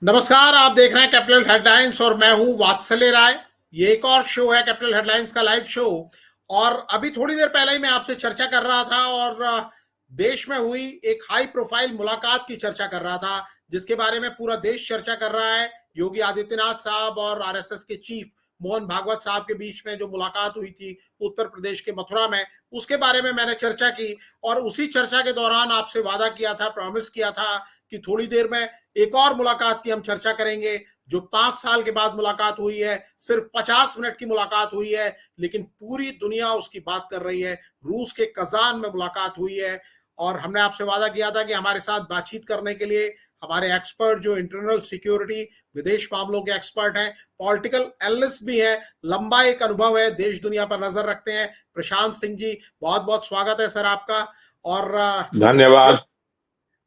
नमस्कार, आप देख रहे हैं कैपिटल हेडलाइंस और मैं हूं वात्सल्य राय। ये एक और शो है कैपिटल हेडलाइंस का लाइव शो। और अभी थोड़ी देर पहले ही मैं आपसे चर्चा कर रहा था और देश में हुई एक हाई प्रोफाइल मुलाकात की चर्चा कर रहा था, जिसके बारे में पूरा देश चर्चा कर रहा है। योगी आदित्यनाथ साहब और आरएसएस के चीफ मोहन भागवत साहब के बीच में जो मुलाकात हुई थी उत्तर प्रदेश के मथुरा में, उसके बारे में मैंने चर्चा की। और उसी चर्चा के दौरान आपसे वादा किया था, प्रॉमिस किया था कि थोड़ी देर में एक और मुलाकात की हम चर्चा करेंगे, जो 5 साल के बाद मुलाकात हुई है। सिर्फ 50 मिनट की मुलाकात हुई है, लेकिन पूरी दुनिया उसकी बात कर रही है। रूस के कजान में मुलाकात हुई है और हमने आपसे वादा किया था कि हमारे साथ बातचीत करने के लिए हमारे एक्सपर्ट, जो इंटरनल सिक्योरिटी विदेश मामलों के एक्सपर्ट हैं, पॉलिटिकल एनालिस्ट भी हैं, लंबा एक अनुभव है, देश दुनिया पर नजर रखते हैं, प्रशांत सिंह जी, बहुत बहुत स्वागत है सर आपका। और धन्यवाद।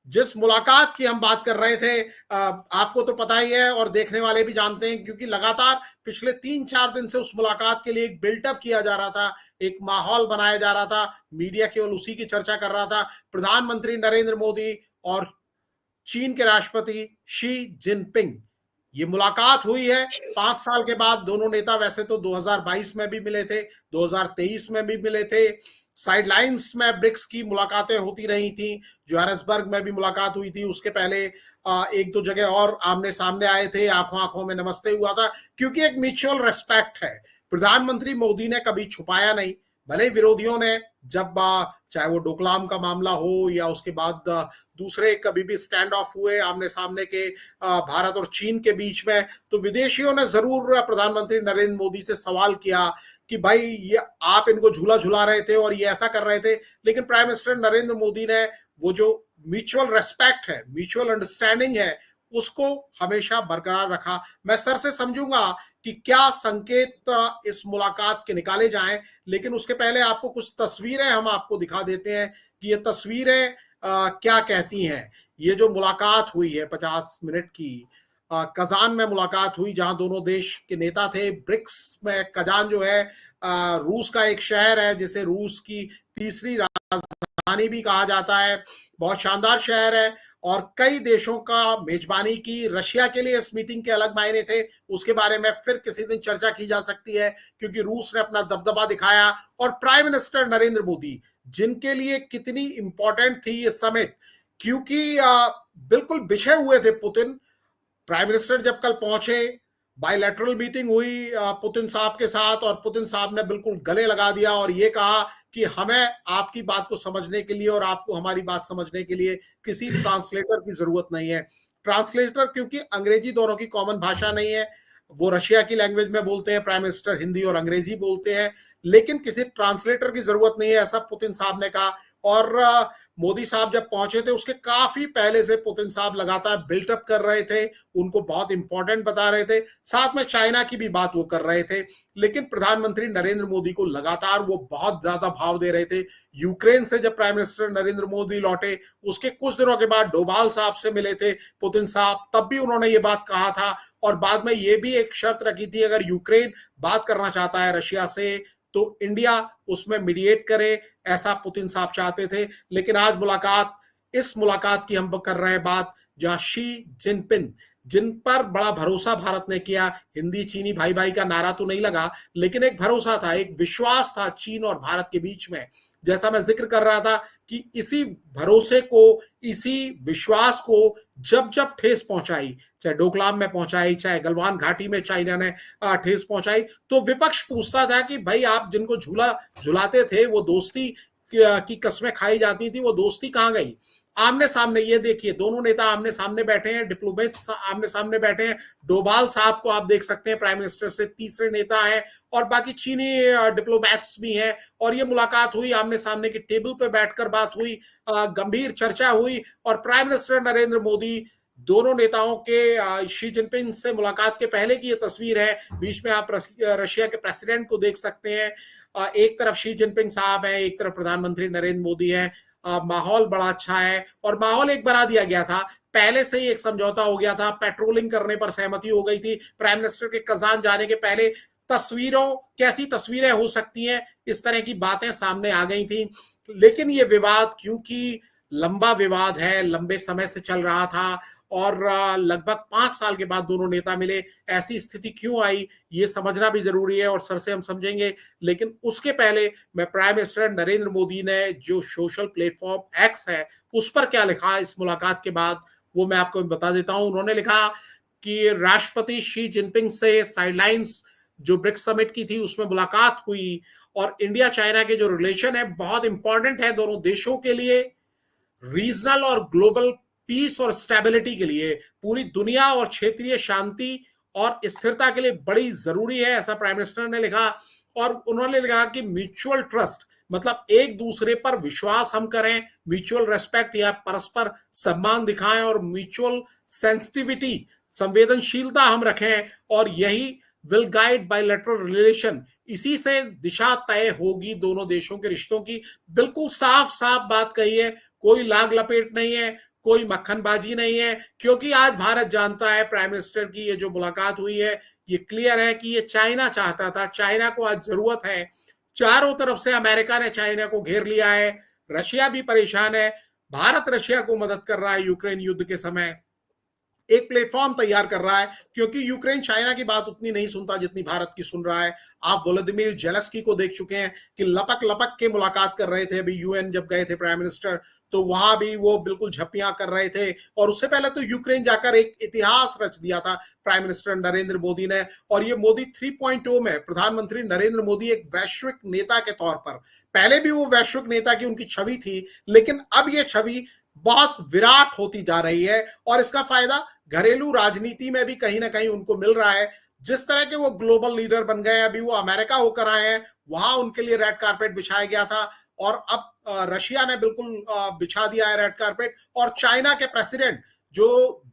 जिस मुलाकात की हम बात कर रहे थे, आपको तो पता ही है और देखने वाले भी जानते हैं, क्योंकि लगातार पिछले 3-4 दिन से उस मुलाकात के लिए एक बिल्टअप किया जा रहा था, एक माहौल बनाया जा रहा था। मीडिया केवल उसी की चर्चा कर रहा था। प्रधानमंत्री नरेंद्र मोदी और चीन के राष्ट्रपति शी जिनपिंग, ये मुलाकात हुई है 5 साल के बाद। दोनों नेता वैसे तो 2022 में भी मिले थे, 2023 में भी मिले थे। साइडलाइंस में ब्रिक्स की मुलाकातें होती रही थी, जोहान्सबर्ग में भी मुलाकात हुई थी। उसके पहले एक दो जगह और आमने सामने आए थे, आंखों आंखों में नमस्ते हुआ था, क्योंकि एक म्यूचुअल रेस्पेक्ट है। प्रधानमंत्री मोदी ने कभी छुपाया नहीं, भले विरोधियों ने जब चाहे वो डोकलाम का मामला हो या उसके बाद दूसरे कभी भी स्टैंड ऑफ हुए आमने सामने के भारत और चीन के बीच में, तो विदेशियों ने जरूर प्रधानमंत्री नरेंद्र मोदी से सवाल किया कि भाई ये आप इनको झूला झुला रहे थे और ये ऐसा कर रहे थे। लेकिन प्राइम मिनिस्टर नरेंद्र मोदी ने वो जो म्यूचुअल रेस्पेक्ट है, म्यूचुअल अंडरस्टैंडिंग है, उसको हमेशा बरकरार रखा। मैं सर से समझूंगा कि क्या संकेत इस मुलाकात के निकाले जाएं, लेकिन उसके पहले आपको कुछ तस्वीरें हम आपको दिखा देते हैं कि ये तस्वीरें क्या कहती हैं। ये जो मुलाकात हुई है 50 मिनट की, कजान में मुलाकात हुई, जहां दोनों देश के नेता थे। ब्रिक्स में कजान जो है रूस का एक शहर है, जिसे रूस की तीसरी राजधानी भी कहा जाता है। बहुत शानदार शहर है और कई देशों का मेजबानी की। रशिया के लिए इस मीटिंग के अलग मायने थे, उसके बारे में फिर किसी दिन चर्चा की जा सकती है, क्योंकि रूस ने अपना दबदबा दिखाया। और प्राइम मिनिस्टर नरेंद्र मोदी, जिनके लिए कितनी इंपॉर्टेंट थी ये समिट, क्योंकि बिल्कुल बिछे हुए थे पुतिन। प्राइम मिनिस्टर जब कल पहुंचे, बायलैटरल मीटिंग हुई पुतिन साहब के साथ, और पुतिन साहब ने बिल्कुल गले लगा दिया और ये कहा कि हमें आपकी बात को समझने के लिए और आपको हमारी बात समझने के लिए किसी ट्रांसलेटर की जरूरत नहीं है। ट्रांसलेटर, क्योंकि अंग्रेजी दोनों की कॉमन भाषा नहीं है, वो रशिया की लैंग्वेज में बोलते हैं, प्राइम मिनिस्टर हिंदी और अंग्रेजी बोलते हैं, लेकिन किसी ट्रांसलेटर की जरूरत नहीं है, ऐसा पुतिन साहब ने कहा। और मोदी साहब जब पहुंचे थे उसके काफी पहले से पुतिन साहब लगातार बिल्टअप कर रहे थे, उनको बहुत इंपॉर्टेंट बता रहे थे, साथ में चाइना की भी बात वो कर रहे थे। लेकिन प्रधानमंत्री नरेंद्र मोदी को लगातार वो बहुत ज्यादा भाव दे रहे थे। यूक्रेन से जब प्राइम मिनिस्टर नरेंद्र मोदी लौटे, उसके कुछ दिनों के बाद डोभाल साहब से मिले थे पुतिन साहब, तब भी उन्होंने ये बात कहा था। और बाद में ये भी एक शर्त रखी थी, अगर यूक्रेन बात करना चाहता है रशिया से तो इंडिया उसमें मीडिएट करे, ऐसा पुतिन साहब चाहते थे। लेकिन आज इस मुलाकात की हम कर रहे हैं बात, जहां शी जिनपिंग, जिन पर बड़ा भरोसा भारत ने किया। हिंदी चीनी भाई भाई का नारा तो नहीं लगा, लेकिन एक भरोसा था, एक विश्वास था चीन और भारत के बीच में। जैसा मैं जिक्र कर रहा था कि इसी भरोसे को, इसी विश्वास को जब जब ठेस पहुंचाई, चाहे डोकलाम में पहुंचाई, चाहे गलवान घाटी में चाइना ने ठेस पहुंचाई, तो विपक्ष पूछता था कि भाई आप जिनको झूला झुलाते थे, वो दोस्ती की कस्में खाई जाती थी, वो दोस्ती कहां गई। आमने सामने ये देखिए, दोनों नेता आमने सामने बैठे हैं, डिप्लोमेट्स आमने सामने बैठे हैं। डोभाल साहब को आप देख सकते हैं, प्राइम मिनिस्टर से तीसरे नेता हैं, और बाकी चीनी डिप्लोमेट्स भी हैं। और ये मुलाकात हुई, आमने सामने की टेबल पे बैठकर बात हुई, गंभीर चर्चा हुई। और प्राइम मिनिस्टर नरेंद्र मोदी, दोनों नेताओं के शी जिनपिंग से मुलाकात के पहले की ये तस्वीर है। बीच में आप रशिया के प्रेसिडेंट को देख सकते हैं। एक तरफ शी जिनपिंग साहब है, एक तरफ प्रधानमंत्री नरेंद्र मोदी है। माहौल बड़ा अच्छा है, और माहौल एक बना दिया गया था। पहले से ही एक समझौता हो गया था, पेट्रोलिंग करने पर सहमति हो गई थी। प्राइम मिनिस्टर के कजान जाने के पहले कैसी तस्वीरें हो सकती हैं, इस तरह की बातें सामने आ गई थी। लेकिन ये विवाद, क्योंकि लंबा विवाद है, लंबे समय से चल रहा था, और लगभग 5 साल के बाद दोनों नेता मिले। ऐसी स्थिति क्यों आई, ये समझना भी जरूरी है और सर से हम समझेंगे। लेकिन उसके पहले मैं प्राइम मिनिस्टर नरेंद्र मोदी ने जो सोशल प्लेटफॉर्म एक्स है उस पर क्या लिखा इस मुलाकात के बाद, वो मैं आपको बता देता हूं। उन्होंने लिखा कि राष्ट्रपति शी जिनपिंग से साइडलाइंस जो ब्रिक्स समिट की थी उसमें मुलाकात हुई, और इंडिया चाइना के जो रिलेशन है बहुत इंपॉर्टेंट है दोनों देशों के लिए, रीजनल और ग्लोबल पीस और स्टेबिलिटी के लिए, पूरी दुनिया और क्षेत्रीय शांति और स्थिरता के लिए बड़ी जरूरी है, ऐसा प्राइम मिनिस्टर ने लिखा। और उन्होंने लिखा कि म्यूचुअल ट्रस्ट मतलब एक दूसरे पर विश्वास हम करें, म्यूचुअल रेस्पेक्ट या परस्पर सम्मान दिखाएं, और म्यूचुअल सेंसिटिविटी संवेदनशीलता हम रखें, और यही विल गाइड बायलैटरल रिलेशन, इसी से दिशा तय होगी दोनों देशों के रिश्तों की। बिल्कुल साफ साफ बात कही है, कोई लाग लपेट नहीं है, कोई मक्खनबाजी नहीं है, क्योंकि आज भारत जानता है प्राइम मिनिस्टर की ये जो मुलाकात हुई है ये क्लियर है कि ये चाइना चाहता था, चाइना को आज जरूरत है। चारों तरफ से अमेरिका ने चाइना को घेर लिया है, रशिया भी परेशान है, भारत रशिया को मदद कर रहा है यूक्रेन युद्ध के समय, एक प्लेटफॉर्म तैयार कर रहा है, क्योंकि यूक्रेन चाइना की बात उतनी नहीं सुनता जितनी भारत की सुन रहा है। आप व्लादिमीर जेलेंस्की को देख चुके हैं कि लपक लपक के मुलाकात कर रहे थे, अभी यूएन जब गए थे प्राइम मिनिस्टर तो वहां भी वो बिल्कुल झप्पियां कर रहे थे, और उससे पहले तो यूक्रेन जाकर एक इतिहास रच दिया था प्राइम मिनिस्टर नरेंद्र मोदी ने। और ये मोदी 3.0 में प्रधानमंत्री नरेंद्र मोदी एक वैश्विक नेता के तौर पर, पहले भी वो वैश्विक नेता की उनकी छवि थी, लेकिन अब ये छवि बहुत विराट होती जा रही है, और इसका फायदा घरेलू राजनीति में भी कहीं ना कहीं उनको मिल रहा है। जिस तरह के वो ग्लोबल लीडर बन गए, अभी वो अमेरिका होकर आए हैं, वहां उनके लिए रेड कारपेट बिछाया गया था, और अब रशिया ने बिल्कुल बिछा दिया है रेड कारपेट, और चाइना के प्रेसिडेंट जो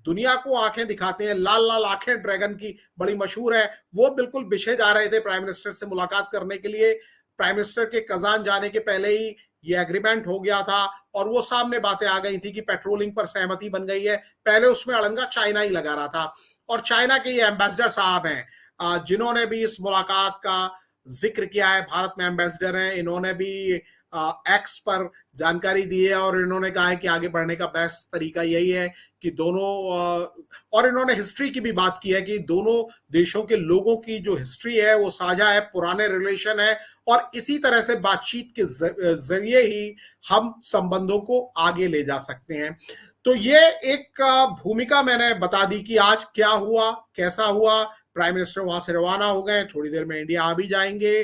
दुनिया को आंखें दिखाते हैं, लाल लाल आंखें ड्रैगन की बड़ी मशहूर है, वो बिल्कुल बिछे जा रहे थे प्राइम मिनिस्टर से मुलाकात करने के लिए। प्राइम मिनिस्टर के कजान जाने के पहले ही ये एग्रीमेंट हो गया था, और वो सामने बातें आ गई थी कि पेट्रोलिंग पर सहमति बन गई है। पहले उसमें अड़ंगा चाइना ही लगा रहा था, और चाइना के ये एम्बेसडर साहब हैं जिन्होंने भी इस मुलाकात का जिक्र किया है, भारत में एम्बेसडर हैं, इन्होंने भी एक्स पर जानकारी दी है, और इन्होंने कहा है कि आगे बढ़ने का बेस्ट तरीका यही है कि दोनों, और इन्होंने हिस्ट्री की भी बात की है कि दोनों देशों के लोगों की जो हिस्ट्री है वो साझा है, पुराने रिलेशन है, और इसी तरह से बातचीत के जरिए ही हम संबंधों को आगे ले जा सकते हैं। तो ये एक भूमिका मैंने बता दी कि आज क्या हुआ, कैसा हुआ। प्राइम मिनिस्टर वहां से रवाना हो गए, थोड़ी देर में इंडिया आ भी जाएंगे।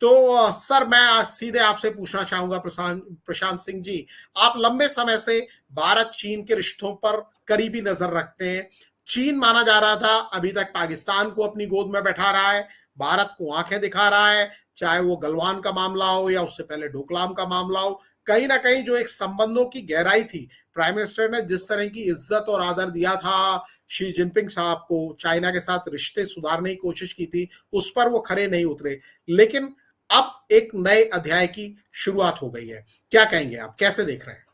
तो सर मैं आज सीधे आपसे पूछना चाहूंगा, प्रशांत सिंह जी, आप लंबे समय से भारत चीन के रिश्तों पर करीबी नजर रखते हैं। चीन माना जा रहा था अभी तक पाकिस्तान को अपनी गोद में बैठा रहा है, भारत को आंखें दिखा रहा है, चाहे वो गलवान का मामला हो या उससे पहले डोकलाम का मामला हो। कहीं ना कहीं जो एक संबंधों की गहराई थी, प्राइम मिनिस्टर ने जिस तरह की इज्जत और आदर दिया था शी जिनपिंग साहब को, चाइना के साथ रिश्ते सुधारने की कोशिश की थी, उस पर वो खरे नहीं उतरे। लेकिन अब एक नए अध्याय की शुरुआत हो गई है, क्या कहेंगे आप, कैसे देख रहे हैं?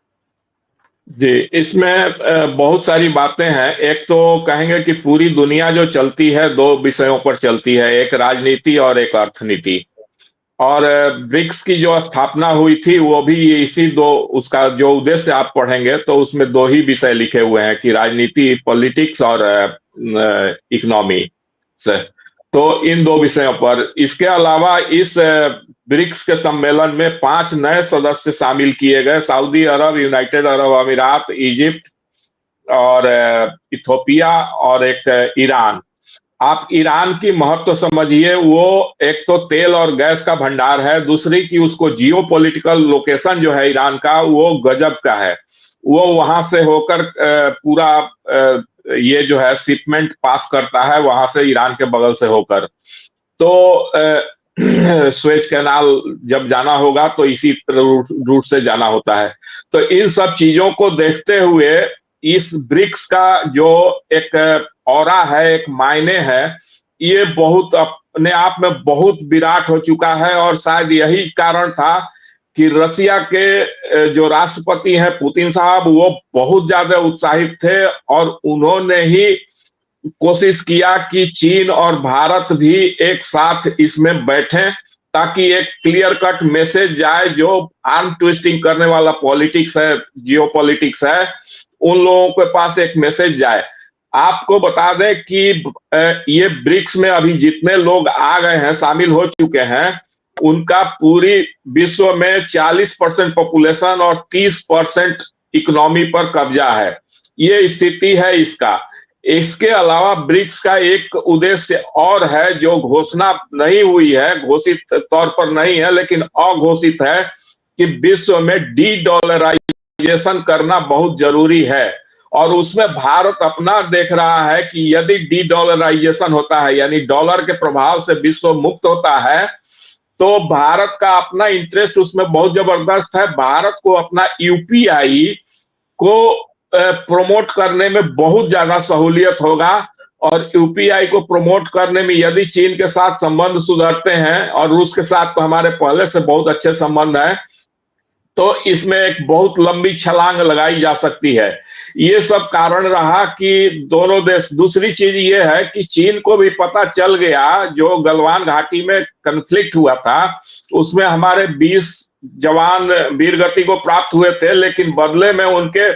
जी, इसमें बहुत सारी बातें हैं। एक तो कहेंगे कि पूरी दुनिया जो चलती है दो विषयों पर चलती है, एक राजनीति और एक अर्थनीति। और ब्रिक्स की जो स्थापना हुई थी वो भी इसी दो, उसका जो उद्देश्य आप पढ़ेंगे तो उसमें दो ही विषय लिखे हुए हैं कि राजनीति, पॉलिटिक्स और इकोनॉमिक्स। तो इन दो विषयों पर, इसके अलावा इस ब्रिक्स के सम्मेलन में 5 नए सदस्य शामिल किए गए, सऊदी अरब, यूनाइटेड अरब अमीरात, इजिप्ट और इथोपिया और एक ईरान। आप ईरान की महत्व समझिए, वो एक तो तेल और गैस का भंडार है, दूसरी की उसको जियो पॉलिटिकल लोकेशन जो है ईरान का वो गजब का है। वो वहां से होकर पूरा ये जो है शिपमेंट पास करता है वहां से, ईरान के बगल से होकर। तो स्वेज कैनाल जब जाना होगा तो इसी रूट से जाना होता है। तो इन सब चीजों को देखते हुए इस ब्रिक्स का जो एक ऑरा है, एक मायने है, ये बहुत अपने आप में बहुत विराट हो चुका है। और शायद यही कारण था कि रसिया के जो राष्ट्रपति हैं पुतिन साहब, वो बहुत ज्यादा उत्साहित थे और उन्होंने ही कोशिश किया कि चीन और भारत भी एक साथ इसमें बैठें, ताकि एक क्लियर कट मैसेज जाए। जो आर्म ट्विस्टिंग करने वाला पॉलिटिक्स है, जियोपॉलिटिक्स है, उन लोगों के पास एक मैसेज जाए। आपको बता दें कि ये ब्रिक्स में अभी जितने लोग आ गए हैं, शामिल हो चुके हैं, उनका पूरी विश्व में 40% पॉपुलेशन और 30% इकोनॉमी पर कब्जा है। ये स्थिति है इसका। इसके अलावा ब्रिक्स का एक उद्देश्य और है जो घोषणा नहीं हुई है, घोषित तौर पर नहीं है लेकिन अघोषित है, कि विश्व में डी-डॉलराइजेशन करना बहुत जरूरी है। और उसमें भारत अपना देख रहा है कि यदि डी-डॉलराइजेशन होता है, यानी डॉलर के प्रभाव से विश्व मुक्त होता है, तो भारत का अपना इंटरेस्ट उसमें बहुत जबरदस्त है। भारत को अपना यूपीआई को प्रमोट करने में बहुत ज्यादा सहूलियत होगा। और यूपीआई को प्रमोट करने में यदि चीन के साथ संबंध सुधरते हैं, और रूस के साथ तो हमारे पहले से बहुत अच्छे संबंध हैं, तो इसमें एक बहुत लंबी छलांग लगाई जा सकती है। ये सब कारण रहा कि दोनों देश। दूसरी चीज ये है कि चीन को भी पता चल गया, जो गलवान घाटी में कन्फ्लिक्ट हुआ था उसमें हमारे 20 जवान वीरगति को प्राप्त हुए थे, लेकिन बदले में उनके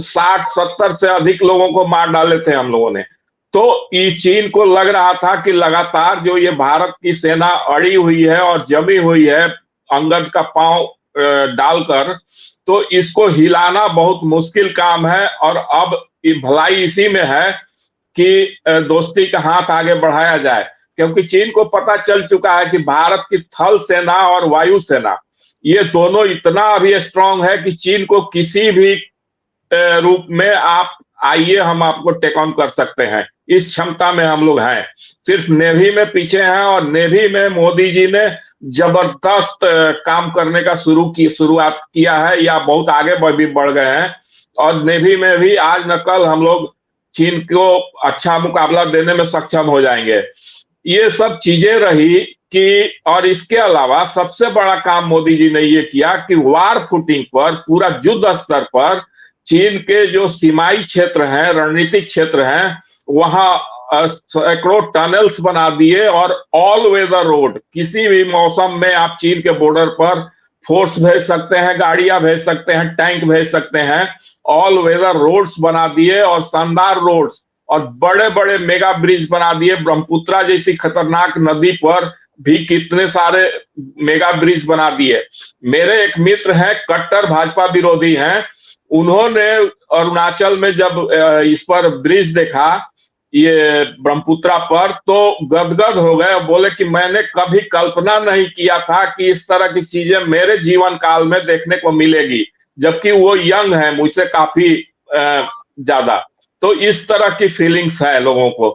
60-70 से अधिक लोगों को मार डाले थे हम लोगों ने। तो ये चीन को लग रहा था कि लगातार जो ये भारत की सेना अड़ी हुई है और जमी हुई है अंगद का पांव डालकर, तो इसको हिलाना बहुत मुश्किल काम है। और अब भलाई इसी में है कि दोस्ती का हाथ आगे बढ़ाया जाए, क्योंकि चीन को पता चल चुका है कि भारत की थल सेना और वायु सेना ये दोनों इतना अभी स्ट्रांग है कि चीन को किसी भी रूप में आप आइए, हम आपको टेक ऑन कर सकते हैं। इस क्षमता में हम लोग हैं। सिर्फ नेवी में पीछे हैं, और नेवी में मोदी जी ने जबरदस्त काम करने का शुरुआत किया है, या बहुत आगे भी बढ़ गए हैं। और नेवी में भी आज न कल हम लोग चीन को अच्छा मुकाबला देने में सक्षम हो जाएंगे। ये सब चीजें रही कि, और इसके अलावा सबसे बड़ा काम मोदी जी ने ये किया कि वार फुटिंग पर, पूरा युद्ध स्तर पर चीन के जो सीमाई क्षेत्र हैं, रणनीतिक क्षेत्र हैं, वहां सैकड़ों टनल्स बना दिए। और ऑल वेदर रोड, किसी भी मौसम में आप चीन के बॉर्डर पर फोर्स भेज सकते हैं, गाड़ियां भेज सकते हैं, टैंक भेज सकते हैं। ऑल वेदर रोड्स बना दिए, और शानदार रोड्स, और बड़े बड़े मेगा ब्रिज बना दिए। ब्रह्मपुत्रा जैसी खतरनाक नदी पर भी कितने सारे मेगा ब्रिज बना दिए। मेरे एक मित्र हैं, कट्टर भाजपा विरोधी हैं, उन्होंने अरुणाचल में जब इस पर ब्रिज देखा, ये ब्रह्मपुत्रा पर, तो गदगद हो गए। बोले कि मैंने कभी कल्पना नहीं किया था कि इस तरह की चीजें मेरे जीवन काल में देखने को मिलेगी, जबकि वो यंग है मुझसे काफी ज्यादा। तो इस तरह की फीलिंग्स है लोगों को।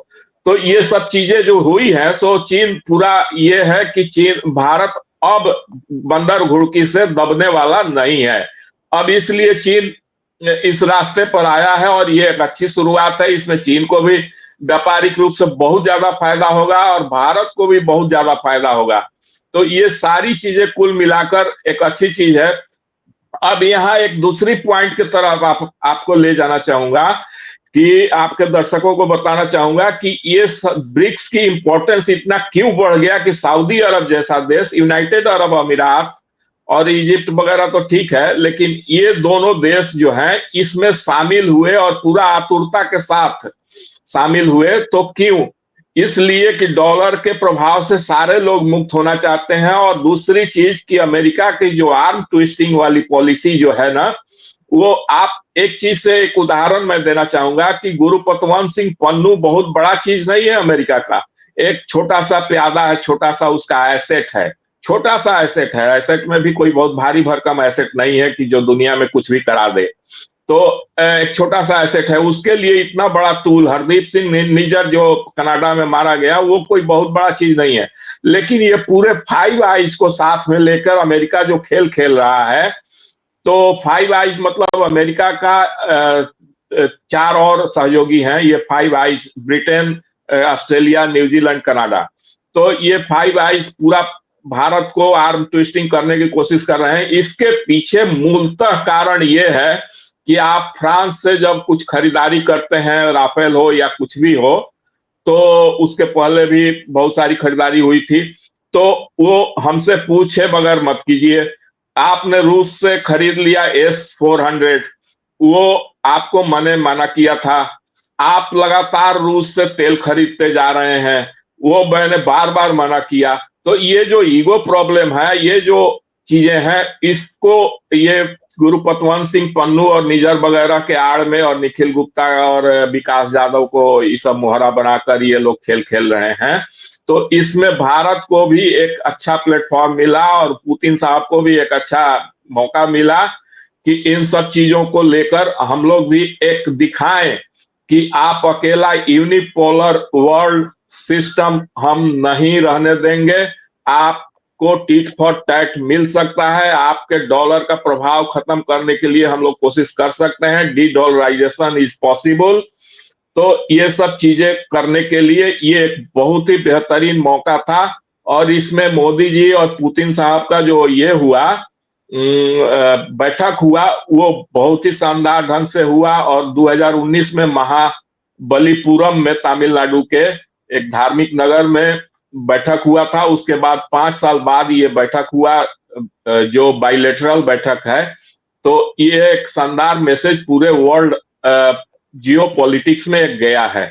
तो ये सब चीजें जो हुई है, तो चीन पूरा ये है कि चीन, भारत अब बंदर घुड़की से दबने वाला नहीं है। अब इसलिए चीन इस रास्ते पर आया है, और ये एक अच्छी शुरुआत है। इसमें चीन को भी व्यापारिक रूप से बहुत ज्यादा फायदा होगा, और भारत को भी बहुत ज्यादा फायदा होगा। तो ये सारी चीजें कुल मिलाकर एक अच्छी चीज है। अब यहाँ एक दूसरी पॉइंट की तरफ आपको ले जाना चाहूंगा, कि आपके दर्शकों को बताना चाहूंगा कि ये ब्रिक्स की इंपॉर्टेंस इतना क्यों बढ़ गया कि सऊदी अरब जैसा देश, यूनाइटेड अरब अमीरात और इजिप्ट वगैरह तो ठीक है, लेकिन ये दोनों देश जो हैं इसमें शामिल हुए, और पूरा आतुरता के साथ शामिल हुए। तो क्यों? इसलिए कि डॉलर के प्रभाव से सारे लोग मुक्त होना चाहते हैं। और दूसरी चीज कि अमेरिका की जो आर्म ट्विस्टिंग वाली पॉलिसी जो है ना, वो, आप एक चीज से एक उदाहरण मैं देना चाहूंगा कि गुरु पतवंत सिंह पन्नू बहुत बड़ा चीज नहीं है अमेरिका का। एक छोटा सा प्यादा है, छोटा सा उसका एसेट है, छोटा सा एसेट है। एसेट में भी कोई बहुत भारी भरकम एसेट नहीं है कि जो दुनिया में कुछ भी करा दे। तो एक छोटा सा एसेट है, उसके लिए इतना बड़ा तूल, हरदीप सिंह निज्जर जो कनाडा में मारा गया, वो कोई बहुत बड़ा चीज नहीं है। लेकिन ये पूरे फाइव आइज को साथ में लेकर अमेरिका जो खेल खेल रहा है, तो फाइव आइज मतलब अमेरिका का 4 और सहयोगी हैं। ये five eyes Britain, Australia, New Zealand, Canada. तो ये फाइव आइज पूरा भारत को आर्म ट्विस्टिंग करने की कोशिश कर रहे हैं। इसके पीछे मूलतः कारण ये है कि आप फ्रांस से जब कुछ खरीदारी करते हैं, राफेल हो या कुछ भी हो, तो उसके पहले भी बहुत सारी खरीदारी हुई थी, तो वो हमसे पूछे बगैर मत कीजिए। आपने रूस से खरीद लिया S-400, वो आपको मैंने मना किया था। आप लगातार रूस से तेल खरीदते जा रहे हैं, वो मैंने बार बार मना किया। तो ये जो ईगो प्रॉब्लम है, ये जो चीजें हैं, इसको ये गुरु पतवंत सिंह पन्नू और निजर वगैरह के आड़ में और निखिल गुप्ता और विकास यादव को ये सब मोहरा बनाकर ये लोग खेल खेल रहे हैं। तो इसमें भारत को भी एक अच्छा प्लेटफॉर्म मिला और पुतिन साहब को भी एक अच्छा मौका मिला कि इन सब चीजों को लेकर हम लोग भी एक दिखाएं कि आप अकेला यूनिपोलर वर्ल्ड सिस्टम हम नहीं रहने देंगे। आपको टीट फॉर टैट मिल सकता है, आपके डॉलर का प्रभाव खत्म करने के लिए हम लोग कोशिश कर सकते हैं, डी डॉलराइजेशन इज पॉसिबल। तो ये सब चीजें करने के लिए ये एक बहुत ही बेहतरीन मौका था। और इसमें मोदी जी और पुतिन साहब का जो ये हुआ बैठक हुआ, वो बहुत ही शानदार ढंग से हुआ। और 2019 में महाबलीपुरम में तमिलनाडु के एक धार्मिक नगर में बैठक हुआ था। उसके बाद 5 साल बाद ये बैठक हुआ, जो बाइलेटरल बैठक है। तो ये एक शानदार मैसेज पूरे वर्ल्ड जियो पॉलिटिक्स में गया है।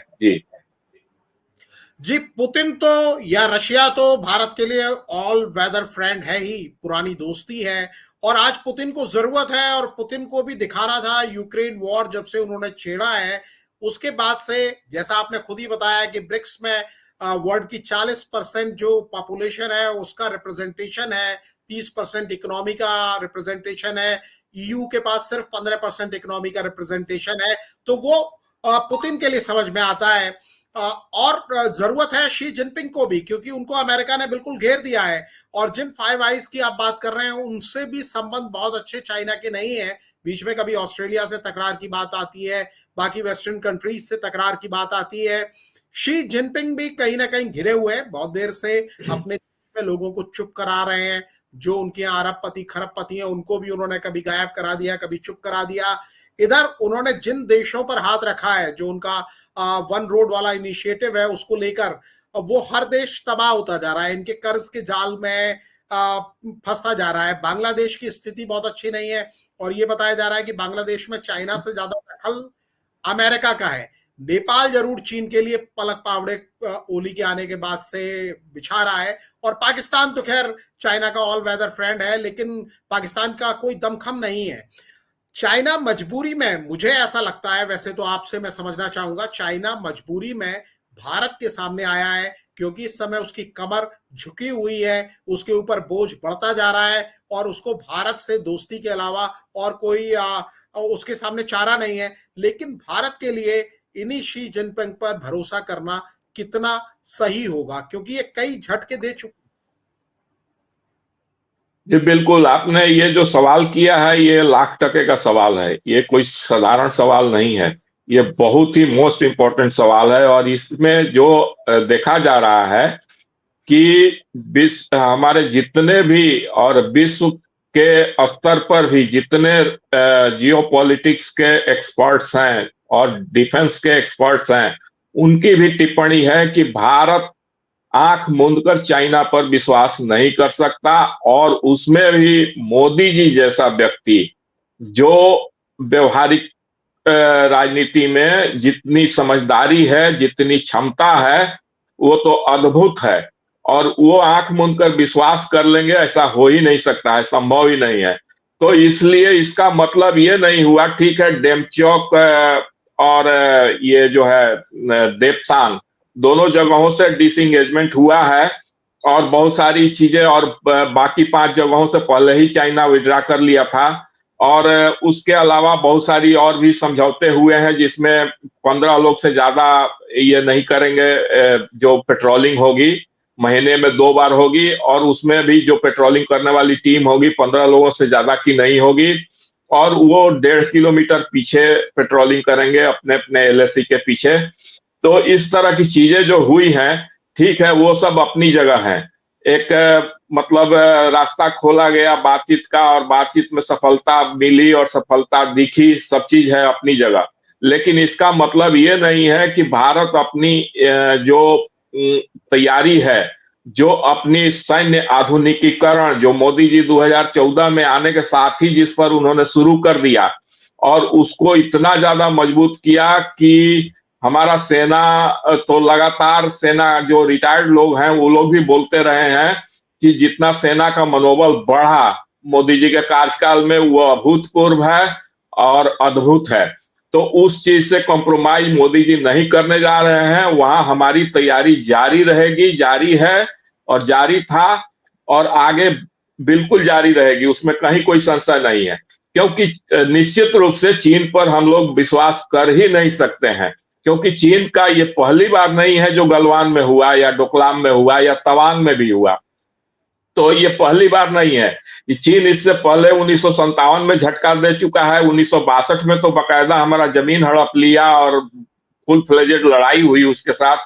जी, पुतिन तो या रशिया तो भारत के लिए ऑल वेदर फ्रेंड है ही, पुरानी दोस्ती है। और आज पुतिन को जरूरत है, और पुतिन को भी दिखाना था यूक्रेन वॉर जब से उन्होंने छेड़ा है उसके बाद से। जैसा आपने खुद ही बताया कि ब्रिक्स में वर्ल्ड की 40% जो पॉपुलेशन है उसका रिप्रेजेंटेशन है, 30% इकोनॉमी का रिप्रेजेंटेशन है, ईयू के पास सिर्फ 15% इकोनॉमी का रिप्रेजेंटेशन है। तो वो पुतिन के लिए समझ में आता है। और जरूरत है शी जिनपिंग को भी, क्योंकि उनको अमेरिका ने बिल्कुल घेर दिया है। और जिन फाइव आइज की आप बात कर रहे हैं उनसे भी संबंध बहुत अच्छे चाइना के नहीं है। बीच में कभी ऑस्ट्रेलिया से तकरार की बात आती है, बाकी वेस्टर्न कंट्रीज से तकरार की बात आती है। शी जिनपिंग भी कहीं ना कहीं घिरे हुए हैं, बहुत देर से अपने में लोगों को चुप करा रहे हैं। जो उनके अरबपति खरबपति हैं उनको भी उन्होंने कभी गायब करा दिया, कभी चुप करा दिया। इधर उन्होंने जिन देशों पर हाथ रखा है, जो उनका वन रोड वाला इनिशिएटिव है उसको लेकर, वो हर देश तबाह होता जा रहा है, इनके कर्ज के जाल में फंसता जा रहा है। बांग्लादेश की स्थिति बहुत अच्छी नहीं है, और ये बताया जा रहा है कि बांग्लादेश में चाइना से ज्यादा दखल अमेरिका का है। नेपाल जरूर चीन के लिए पलक पावड़े ओली के आने के बाद से बिछा रहा है। और पाकिस्तान तो खैर चाइना का ऑल वेदर फ्रेंड है, लेकिन पाकिस्तान का कोई दमखम नहीं है। चाइना मजबूरी में, मुझे ऐसा लगता है, वैसे तो आपसे मैं समझना चाहूंगा, चाइना मजबूरी में भारत के सामने आया है, क्योंकि इस समय उसकी कमर झुकी हुई है, उसके ऊपर बोझ बढ़ता जा रहा है, और उसको भारत से दोस्ती के अलावा और कोई उसके सामने चारा नहीं है। लेकिन भारत के लिए इन्हीं शी जिनपिंग पर भरोसा करना कितना सही होगा, क्योंकि ये कई झटके दे चुके। जी बिल्कुल, आपने ये जो सवाल किया है ये लाख टके का सवाल है, ये कोई साधारण सवाल नहीं है, ये बहुत ही मोस्ट इम्पोर्टेंट सवाल है। और इसमें जो देखा जा रहा है कि हमारे जितने भी और विश्व के स्तर पर भी जितने जियोपॉलिटिक्स के एक्सपर्ट्स हैं और डिफेंस के एक्सपर्ट्स हैं, उनकी भी टिप्पणी है कि भारत आंख मूंदकर चाइना पर विश्वास नहीं कर सकता। और उसमें भी मोदी जी जैसा व्यक्ति, जो व्यवहारिक राजनीति में जितनी समझदारी है, जितनी क्षमता है, वो तो अद्भुत है। और वो आंख मूंदकर विश्वास कर लेंगे, ऐसा हो ही नहीं सकता है, संभव ही नहीं है। तो इसलिए इसका मतलब ये नहीं हुआ, ठीक है डेमचौक और ये जो है देपसांग, दोनों जगहों से डिसएंगेजमेंट हुआ है, और बहुत सारी चीजें, और बाकी 5 जगहों से पहले ही चाइना विड्रा कर लिया था। और उसके अलावा बहुत सारी और भी समझौते हुए हैं, जिसमें 15 लोग से ज्यादा ये नहीं करेंगे। जो पेट्रोलिंग होगी महीने में 2 बार होगी, और उसमें भी जो पेट्रोलिंग करने वाली टीम होगी 15 लोगों से ज्यादा की नहीं होगी। और वो 1.5 किलोमीटर पीछे पेट्रोलिंग करेंगे, अपने अपने LAC के पीछे। तो इस तरह की चीजें जो हुई हैं, ठीक है, वो सब अपनी जगह है। एक मतलब रास्ता खोला गया बातचीत का, और बातचीत में सफलता मिली और सफलता दिखी, सब चीज है अपनी जगह। लेकिन इसका मतलब ये नहीं है कि भारत अपनी जो तैयारी है, जो अपनी सैन्य आधुनिकीकरण, जो मोदी जी 2014 में आने के साथ ही जिस पर उन्होंने शुरू कर दिया, और उसको इतना ज्यादा मजबूत किया कि हमारा सेना तो लगातार, सेना जो रिटायर्ड लोग हैं वो लोग भी बोलते रहे हैं कि जितना सेना का मनोबल बढ़ा मोदी जी के कार्यकाल में वो अभूतपूर्व है और अद्भुत है। तो उस चीज से कॉम्प्रोमाइज मोदी जी नहीं करने जा रहे हैं। वहां हमारी तैयारी जारी रहेगी, जारी है और जारी था और आगे बिल्कुल जारी रहेगी, उसमें कहीं कोई संशय नहीं है। क्योंकि निश्चित रूप से चीन पर हम लोग विश्वास कर ही नहीं सकते हैं, क्योंकि चीन का ये पहली बार नहीं है जो गलवान में हुआ या डोकलाम में हुआ या तवांग में भी हुआ। तो ये पहली बार नहीं है। चीन इससे पहले 1957 में झटका दे चुका है, 1962 में तो बकायदा हमारा जमीन हड़प लिया और फुल फ्लेजेड लड़ाई हुई उसके साथ,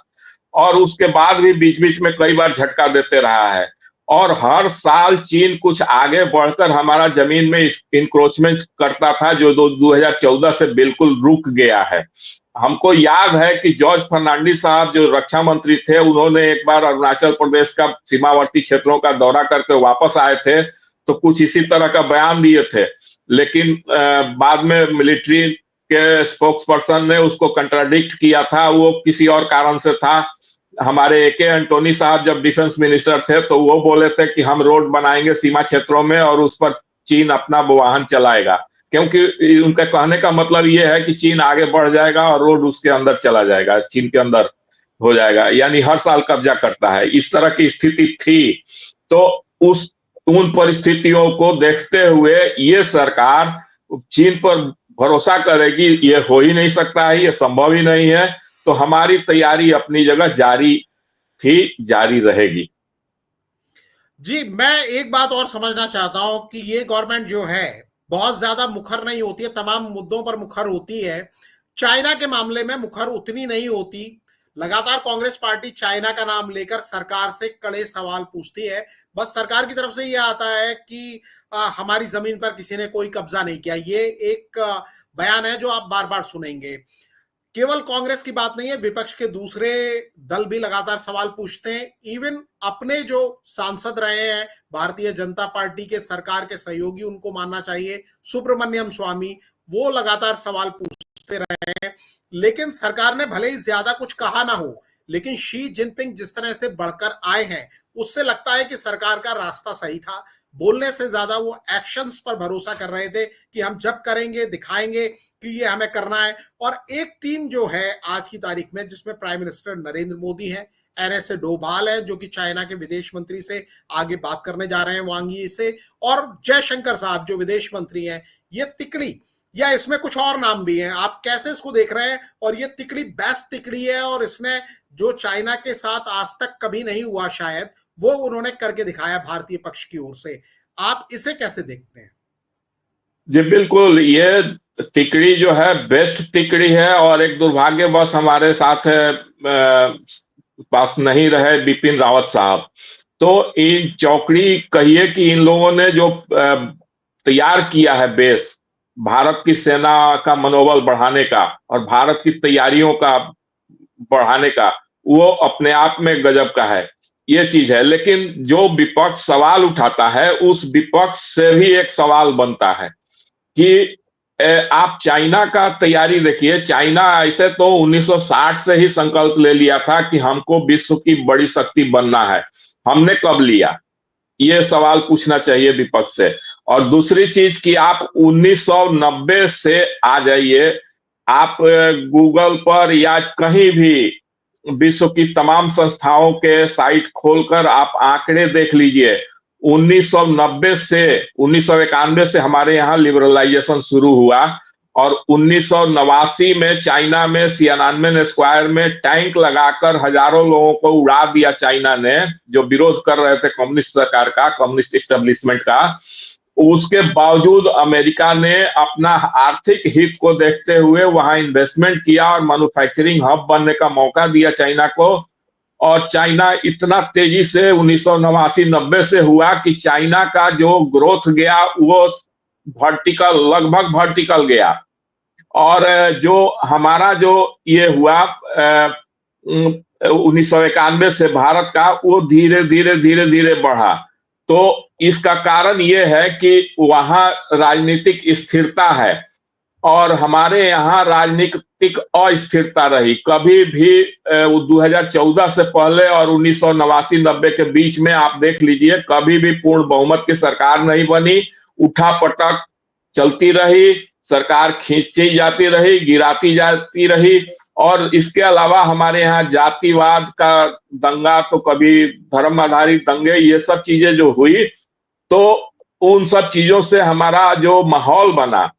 और उसके बाद भी बीच बीच में कई बार झटका देते रहा है। और हर साल चीन कुछ आगे बढ़कर हमारा जमीन में इंक्रोचमेंट करता था, जो 2014 से बिल्कुल रुक गया है। हमको याद है कि जॉर्ज फर्नांडिस साहब जो रक्षा मंत्री थे, उन्होंने एक बार अरुणाचल प्रदेश का सीमावर्ती क्षेत्रों का दौरा करके वापस आए थे तो कुछ इसी तरह का बयान दिए थे, लेकिन बाद में मिलिट्री के स्पोक्स पर्सन ने उसको कंट्राडिक्ट किया था। वो किसी और कारण से था। हमारे ए.के. एंटोनी साहब जब डिफेंस मिनिस्टर थे तो वो बोले थे कि हम रोड बनाएंगे सीमा क्षेत्रों में और उस पर चीन अपना वाहन चलाएगा, क्योंकि उनका कहने का मतलब ये है कि चीन आगे बढ़ जाएगा और रोड उसके अंदर चला जाएगा, चीन के अंदर हो जाएगा, यानी हर साल कब्जा करता है। इस तरह की स्थिति थी। तो उन परिस्थितियों को देखते हुए ये सरकार चीन पर भरोसा करेगी, ये हो ही नहीं सकता है, ये संभव ही नहीं है। तो हमारी तैयारी अपनी जगह जारी थी, जारी रहेगी। जी, मैं एक बात और समझना चाहता हूं कि ये गवर्नमेंट जो है बहुत ज्यादा मुखर नहीं होती है, तमाम मुद्दों पर मुखर होती है, चाइना के मामले में मुखर उतनी नहीं होती। लगातार कांग्रेस पार्टी चाइना का नाम लेकर सरकार से कड़े सवाल पूछती है। बस सरकार की तरफ से ये आता है कि हमारी जमीन पर किसी ने कोई कब्जा नहीं किया। ये एक बयान है जो आप बार बार सुनेंगे। केवल कांग्रेस की बात नहीं है, विपक्ष के दूसरे दल भी लगातार सवाल पूछते हैं। इवन अपने जो सांसद रहे हैं भारतीय जनता पार्टी के सरकार के सहयोगी, उनको मानना चाहिए, सुब्रमण्यम स्वामी, वो लगातार सवाल पूछते रहे हैं। लेकिन सरकार ने भले ही ज्यादा कुछ कहा ना हो, लेकिन शी जिनपिंग जिस तरह से बढ़कर आए हैं उससे लगता है कि सरकार का रास्ता सही था। बोलने से ज्यादा वो एक्शंस पर भरोसा कर रहे थे कि हम जब करेंगे दिखाएंगे कि ये हमें करना है। और एक टीम जो है आज की तारीख में, जिसमें प्राइम मिनिस्टर नरेंद्र मोदी है, एनएसए डोभाल है जो कि चाइना के विदेश मंत्री से आगे बात करने जा रहे हैं, वांग यी से, और जयशंकर साहब जो विदेश मंत्री हैं। ये तिकड़ी, या इसमें कुछ और नाम भी हैं, आप कैसे इसको देख रहे हैं? और ये तिकड़ी बेस्ट तिकड़ी है और इसने जो चाइना के साथ आज तक कभी नहीं हुआ शायद, वो उन्होंने करके दिखाया भारतीय पक्ष की ओर से। आप इसे कैसे देखते हैं? जी बिल्कुल, ये तिकड़ी जो है बेस्ट तिकड़ी है। और एक दुर्भाग्यवश हमारे साथ पास नहीं रहे बिपिन रावत साहब। तो इन चौकड़ी कहिए कि इन लोगों ने जो तैयार किया है बेस भारत की सेना का मनोबल बढ़ाने का और भारत की तैयारियों का बढ़ाने का, वो अपने आप में गजब का है, ये चीज है। लेकिन जो विपक्ष सवाल उठाता है, उस विपक्ष से भी एक सवाल बनता है कि आप चाइना का तैयारी देखिए। चाइना ऐसे तो 1960 से ही संकल्प ले लिया था कि हमको विश्व की बड़ी शक्ति बनना है। हमने कब लिया, ये सवाल पूछना चाहिए विपक्ष से। और दूसरी चीज कि आप 1990 से आ जाइए, आप गूगल पर या कहीं भी विश्व की तमाम संस्थाओं के साइट खोलकर आप आंकड़े देख लीजिए। 1990 से 1991 से हमारे यहाँ लिबरलाइजेशन शुरू हुआ और 1989 में चाइना में सियानमेन स्क्वायर में टैंक लगाकर हजारों लोगों को उड़ा दिया चाइना ने, जो विरोध कर रहे थे कम्युनिस्ट सरकार का, कम्युनिस्ट एस्टेब्लिशमेंट का। उसके बावजूद अमेरिका ने अपना आर्थिक हित को देखते हुए वहां इन्वेस्टमेंट किया और मैन्युफैक्चरिंग हब बनने का मौका दिया चाइना को। और चाइना इतना तेजी से 1989-90 से हुआ कि चाइना का जो ग्रोथ गया वो वर्टिकल, लगभग वर्टिकल गया। और जो हमारा जो ये हुआ 1991 से भारत का, वो धीरे धीरे धीरे धीरे बढ़ा। तो इसका कारण ये है कि वहां राजनीतिक स्थिरता है और हमारे यहाँ राजनीतिक अस्थिरता रही। कभी भी 2014 से पहले और 1989-90 के बीच में आप देख लीजिए, कभी भी पूर्ण बहुमत की सरकार नहीं बनी। उठापटक चलती रही, सरकार खींची जाती रही, गिराती जाती रही। और इसके अलावा हमारे यहाँ जातिवाद का दंगा, तो कभी धर्म आधारित दंगे, ये सब चीजें जो हुई, तो उन सब चीजों से हमारा जो माहौल बना।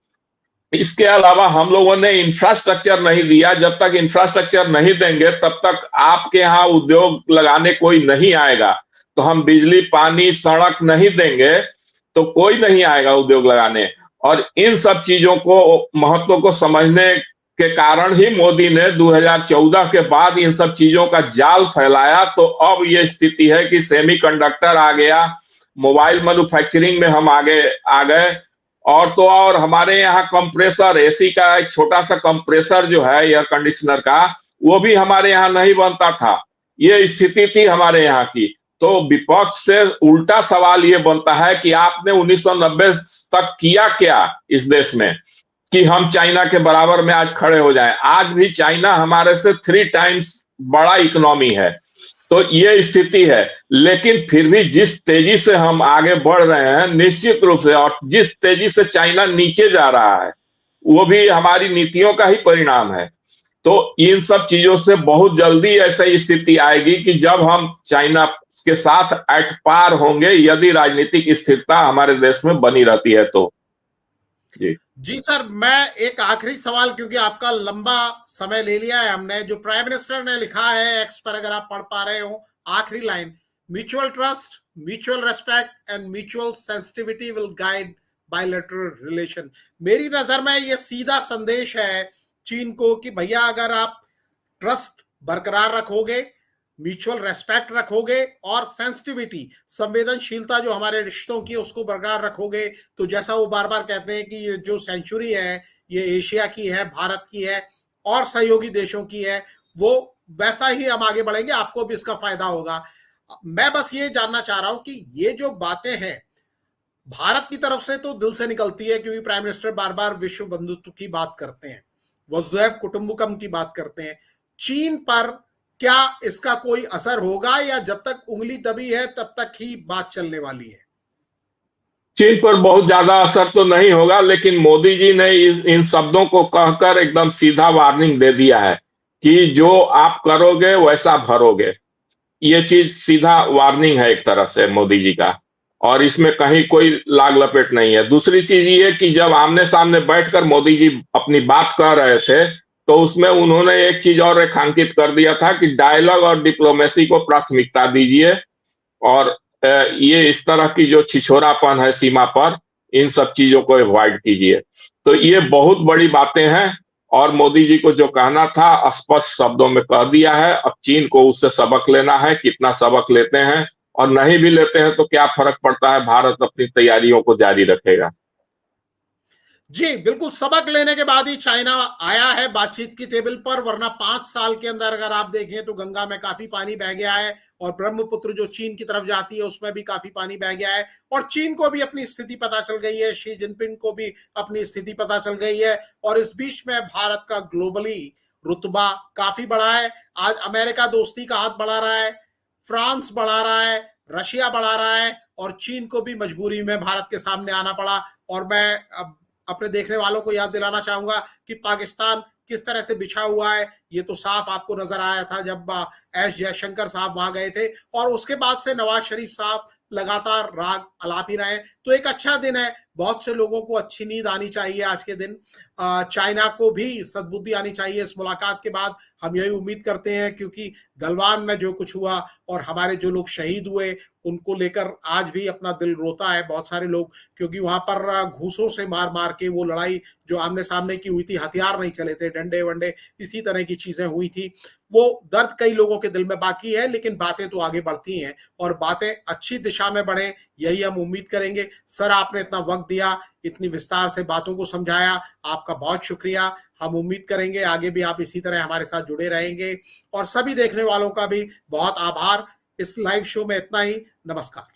इसके अलावा हम लोगों ने इंफ्रास्ट्रक्चर नहीं दिया। जब तक इंफ्रास्ट्रक्चर नहीं देंगे तब तक आपके यहाँ उद्योग लगाने कोई नहीं आएगा। तो हम बिजली, पानी, सड़क नहीं देंगे तो कोई नहीं आएगा उद्योग लगाने। और इन सब चीजों को, महत्व को समझने के कारण ही मोदी ने 2014 के बाद इन सब चीजों का जाल फैलाया। तो अब ये स्थिति है कि सेमीकंडक्टर आ गया, मोबाइल मैन्युफैक्चरिंग में हम आगे आ गए। और तो और हमारे यहाँ कंप्रेसर, एसी का एक छोटा सा कंप्रेसर जो है एयर कंडीशनर का, वो भी हमारे यहाँ नहीं बनता था। ये स्थिति थी हमारे यहाँ की। तो विपक्ष से उल्टा सवाल ये बनता है कि आपने 1990 तक किया क्या इस देश में कि हम चाइना के बराबर में आज खड़े हो जाएं। आज भी चाइना हमारे से 3 टाइम्स बड़ा इकोनॉमी है। तो ये स्थिति है। लेकिन फिर भी जिस तेजी से हम आगे बढ़ रहे हैं, निश्चित रूप से, और जिस तेजी से चाइना नीचे जा रहा है, वो भी हमारी नीतियों का ही परिणाम है। तो इन सब चीजों से बहुत जल्दी ऐसी स्थिति आएगी कि जब हम चाइना के साथ एट पार होंगे, यदि राजनीतिक स्थिरता हमारे देश में बनी रहती है तो। जी सर, मैं एक आखिरी सवाल, क्योंकि आपका लंबा समय ले लिया है हमने। जो प्राइम मिनिस्टर ने लिखा है एक्स पर, अगर आप पढ़ पा रहे हो, आखिरी line, mutual trust, mutual respect and mutual sensitivity will guide bilateral relation. मेरी नजर में ये सीधा संदेश है चीन को कि भैया, अगर आप ट्रस्ट बरकरार रखोगे, म्यूचुअल रेस्पेक्ट रखोगे और सेंसिटिविटी, संवेदनशीलता जो हमारे रिश्तों की उसको बरकरार रखोगे, तो जैसा वो बार बार कहते हैं कि ये जो सेंचुरी है ये एशिया की है, भारत की है और सहयोगी देशों की है, वो वैसा ही हम आगे बढ़ेंगे, आपको भी इसका फायदा होगा। मैं बस ये जानना चाह रहा हूं कि ये जो बातें हैं भारत की तरफ से तो दिल से निकलती है, क्योंकि प्राइम मिनिस्टर बार बार विश्व बंधुत्व की बात करते हैं, वसुधैव कुटुंबकम की बात करते हैं। चीन पर क्या इसका कोई असर होगा, या जब तक उंगली दबी है तब तक ही बात चलने वाली है? चीन पर बहुत ज्यादा असर तो नहीं होगा, लेकिन मोदी जी ने इन शब्दों को कहकर एकदम सीधा वार्निंग दे दिया है कि जो आप करोगे वैसा भरोगे। ये चीज सीधा वार्निंग है एक तरह से मोदी जी का, और इसमें कहीं कोई लाग लपेट नहीं है। दूसरी चीज ये कि जब आमने सामने बैठकर मोदी जी अपनी बात कह रहे थे, तो उसमें उन्होंने एक चीज और रेखांकित कर दिया था कि डायलॉग और डिप्लोमेसी को प्राथमिकता दीजिए, और ये इस तरह की जो छिछोरापन है सीमा पर, इन सब चीजों को अवॉइड कीजिए। तो ये बहुत बड़ी बातें हैं, और मोदी जी को जो कहना था स्पष्ट शब्दों में कह दिया है। अब चीन को उससे सबक लेना है। कितना सबक लेते हैं, और नहीं भी लेते हैं तो क्या फर्क पड़ता है, भारत अपनी तैयारियों को जारी रखेगा। जी बिल्कुल, सबक लेने के बाद ही चाइना आया है बातचीत की टेबल पर, वरना 5 साल के अंदर अगर आप देखें तो गंगा में काफी पानी बह गया है, और ब्रह्मपुत्र जो चीन की तरफ जाती है उसमें भी काफी पानी बह गया है, और चीन को भी अपनी स्थिति पता चल गई है, शी जिनपिंग को भी अपनी स्थिति पता चल गई है। और इस बीच में भारत का ग्लोबली रुतबा काफी बढ़ा है। आज अमेरिका दोस्ती का हाथ बढ़ा रहा है, फ्रांस बढ़ा रहा है, रशिया बढ़ा रहा है, और चीन को भी मजबूरी में भारत के सामने आना पड़ा। और मैं अब अपने देखने वालों को याद दिलाना चाहूंगा कि पाकिस्तान किस तरह से बिछा हुआ है, ये तो साफ आपको नजर आया था जब एस जयशंकर साहब वहां गए थे, और उसके बाद से नवाज शरीफ साहब लगातार राग अलाप ही रहे। तो एक अच्छा दिन है, बहुत से लोगों को अच्छी नींद आनी चाहिए आज के दिन। चाइना को भी सद्बुद्धि आनी चाहिए इस मुलाकात के बाद, हम यही उम्मीद करते हैं, क्योंकि गलवान में जो कुछ हुआ और हमारे जो लोग शहीद हुए उनको लेकर आज भी अपना दिल रोता है बहुत सारे लोग, क्योंकि वहां पर घूसों से मार मार के वो लड़ाई जो आमने सामने की हुई थी, हथियार नहीं चले थे, डंडे वंडे इसी तरह की चीजें हुई थी, वो दर्द कई लोगों के दिल में बाकी है। लेकिन बातें तो आगे बढ़ती हैं, और बातें अच्छी दिशा में बढ़े, यही हम उम्मीद करेंगे। सर, आपने इतना वक्त दिया, इतनी विस्तार से बातों को समझाया, आपका बहुत शुक्रिया। हम उम्मीद करेंगे आगे भी आप इसी तरह हमारे साथ जुड़े रहेंगे, और सभी देखने वालों का भी बहुत आभार। इस लाइव शो में इतना ही। नमस्कार।